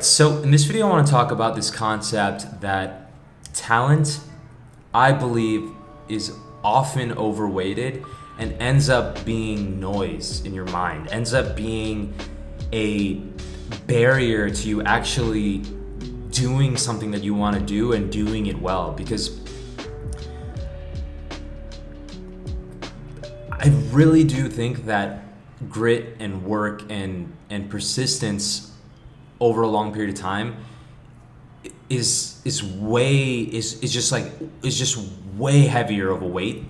right, so in this video, I want to talk about this concept that talent, I believe, is often overweighted and ends up being noise in your mind, ends up being a barrier to you actually doing something that you want to do and doing it well. Because I really do think that grit and work and persistence over a long period of time is just way heavier of a weight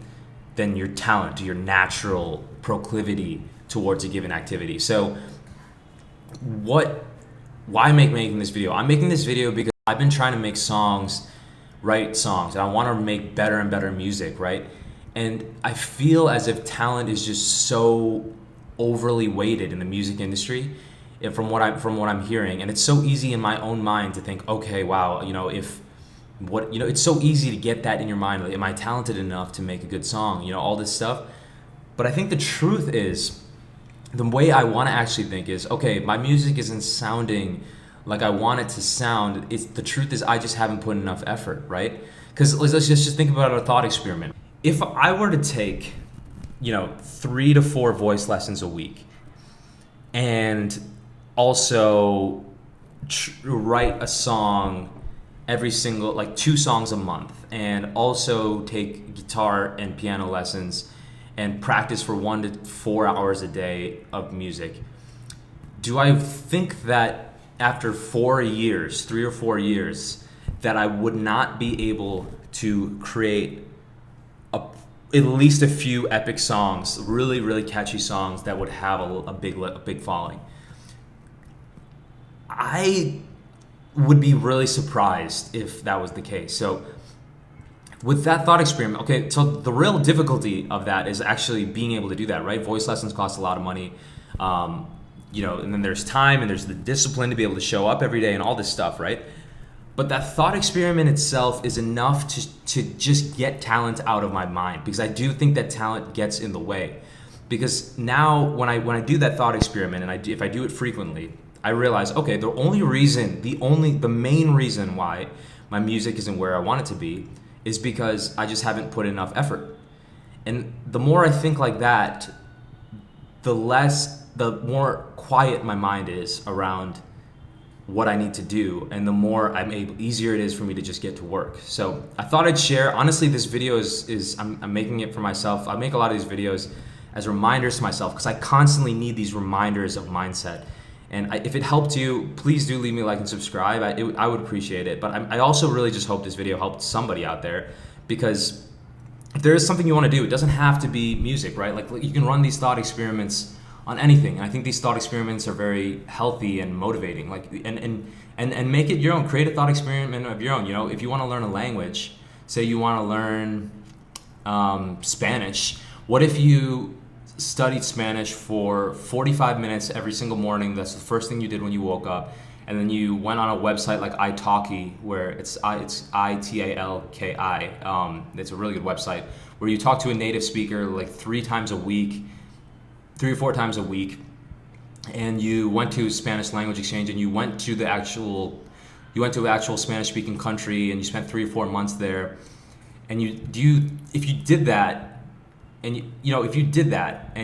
than your talent, your natural proclivity towards a given activity. So why am I making this video? I'm making this video because I've been trying to write songs, and I want to make better and better music, right? And I feel as if talent is just so overly weighted in the music industry, and from what I'm hearing. And it's so easy in my own mind to think, okay, wow, it's so easy to get that in your mind. Like, am I talented enough to make a good song? All this stuff. But I think the truth is, the way I want to actually think is, okay, my music isn't sounding like I want it to sound. The truth is, I just haven't put enough effort, right? Because let's just think about a thought experiment. If I were to take, 3 to 4 voice lessons a week, and also write a song every single, like 2 songs a month, and also take guitar and piano lessons and practice for 1 to 4 hours a day of music, do I think that after 3 or 4 years, that I would not be able to create at least a few epic songs, really, really catchy songs that would have a big following? I would be really surprised if that was the case. So with that thought experiment, okay, so the real difficulty of that is actually being able to do that, right? Voice lessons cost a lot of money, and then there's time and there's the discipline to be able to show up every day and all this stuff, right? But that thought experiment itself is enough to just get talent out of my mind, because I do think that talent gets in the way. Because now when I do that thought experiment, and if I do it frequently, I realize, okay, the main reason why my music isn't where I want it to be is because I just haven't put enough effort. And the more I think like that, the more quiet my mind is around what I need to do, and the more easier it is for me to just get to work. So I thought I'd share. Honestly, this video is I'm making it for myself. I make a lot of these videos as reminders to myself, because I constantly need these reminders of mindset. And if it helped you, please do leave me a like and subscribe. I would appreciate it. But I also really just hope this video helped somebody out there, because if there is something you want to do, it doesn't have to be music, right? Like, you can run these thought experiments on anything. And I think these thought experiments are very healthy and motivating. Like, and make it your own. Create a thought experiment of your own. If you want to learn a language, say you want to learn Spanish, what if you studied Spanish for 45 minutes every single morning? That's the first thing you did when you woke up, and then you went on a website like italki, where it's ITALKI. It's a really good website where you talk to a native speaker like 3 or 4 times a week, and you went to Spanish language exchange, and you went to an actual Spanish speaking country, and you spent 3 or 4 months there. And if you did that, and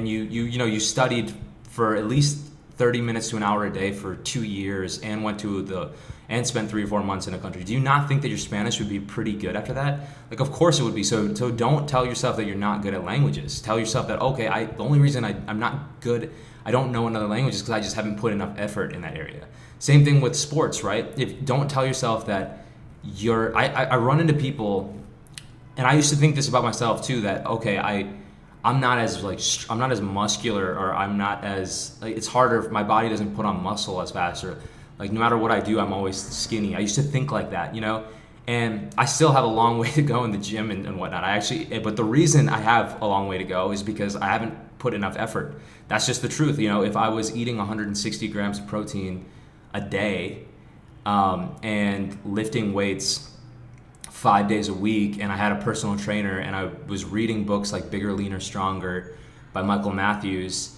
you studied for at least 30 minutes to an hour a day for 2 years, and spent 3 or 4 months in a country, do you not think that your Spanish would be pretty good after that? Like, of course it would be. So don't tell yourself that you're not good at languages. Tell yourself that, okay, the only reason I'm not good, I don't know another language, is because I just haven't put enough effort in that area. Same thing with sports, right? Don't tell yourself that I run into people, and I used to think this about myself too, that, okay, I'm not as muscular, or I'm not as, like, it's harder, my body doesn't put on muscle as fast, or like, no matter what I do, I'm always skinny. I used to think like that, and I still have a long way to go in the gym and whatnot. But the reason I have a long way to go is because I haven't put enough effort. That's just the truth. If I was eating 160 grams of protein a day, and lifting weights 5 days a week, and I had a personal trainer, and I was reading books like Bigger, Leaner, Stronger by Michael Matthews,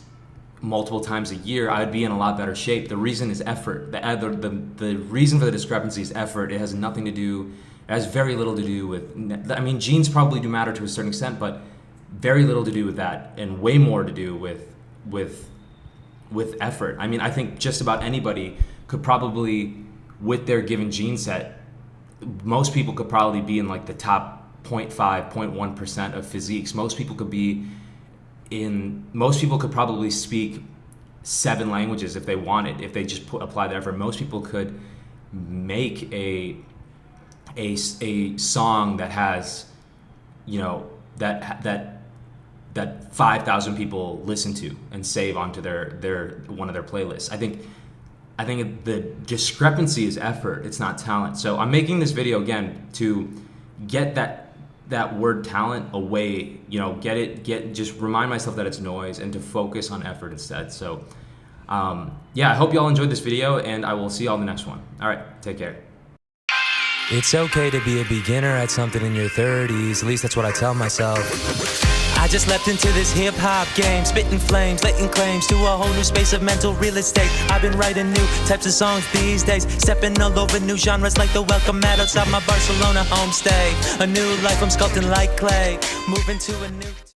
multiple times a year, I would be in a lot better shape. The reason is effort. The reason for the discrepancy is effort. It has nothing to do, it has very little to do with, I mean, genes probably do matter to a certain extent, but very little to do with that, and way more to do with effort. I mean, I think just about anybody could probably, with their given gene set, most people could probably be in like the top 0.5, 0.1% of physiques. Most people could probably speak 7 languages if they wanted, if they just apply the effort. Most people could make a song that has, you know, that 5,000 people listen to and save onto their one of their playlists. I think the discrepancy is effort. It's not talent. So I'm making this video again to get that word talent away, you know, just remind myself that it's noise and to focus on effort instead. So yeah, I hope y'all enjoyed this video, and I will see y'all in the next one. All right, take care. It's okay to be a beginner at something in your 30s, at least that's what I tell myself. I just leapt into this hip-hop game, spitting flames, laying claims to a whole new space of mental real estate. I've been writing new types of songs these days, stepping all over new genres like the welcome mat outside my Barcelona homestay. A new life I'm sculpting like clay, moving to a new